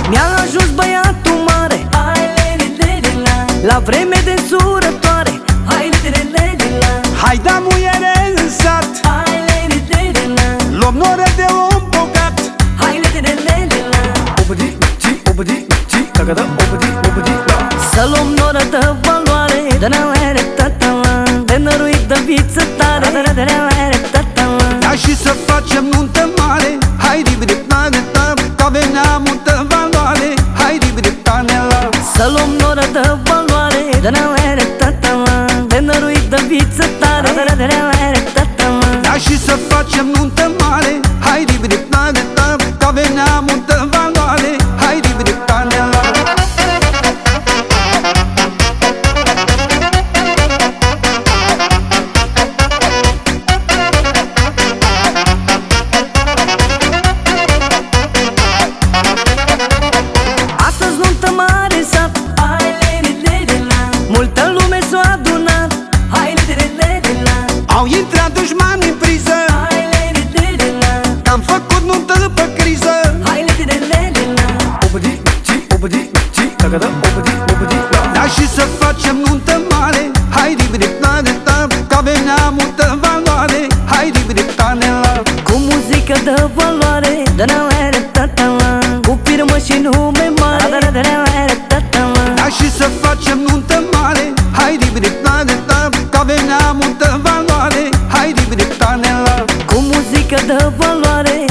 Mi-a ajuns băiatul mare la vreme de surătoare. Hai da muiere în sat, luăm noră de om bogat. Să luăm noră de valoare, de năruit de viță tare. Da și să facem nuntă mare, hai ribri-tane-ta, că avem neamul de valoare. Hai ribri-tane-la. Să luăm noră de valoare, de năruit de viță tare. Da și să facem nuntă mare, hai ribri-tane-ta, că avem neamul de valoare. Hai ribri-tane-la. Astăzi nuntă mare în sat, multă lume s-a adunat. Au intrat dușmani în priză, că-am făcut nuntă pe criză. Da și să facem nuntă mare, hai ribri-tane-ta, că avem neamul de valoare. Hai ribri-tane-la. Cu muzică de valoare, cu firmă și nume mare. Da și să facem nuntă mare, hai ribri-tane-ta, că avem neamul de valoare. Hai ribri-tane-la. Cu muzică de valoare,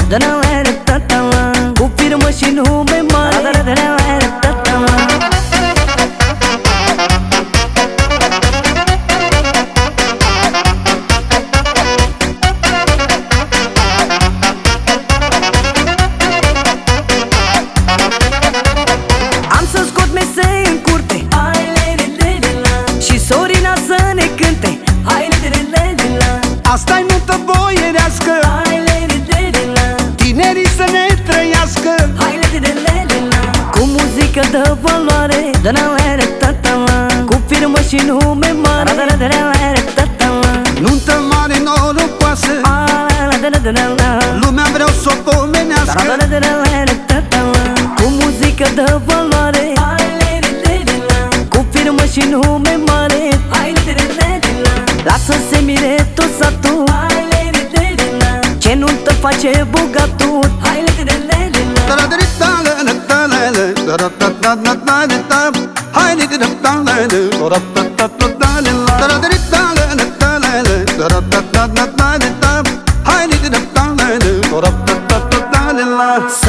cu firmă și nume mare. Am să scot mesei în curte și Sorina să ne cânte. Asta-i nuntă boierească, tinerii să ne trăiască. Cu muzică de valoare, cu firmă și nume mare. Nuntă mare norocoasă, lumea vreau să o pomenească. Cu muzică de valoare, cu firmă și nume mare. Lasă să mire tot satul, ce nuntă face bogatul. Hai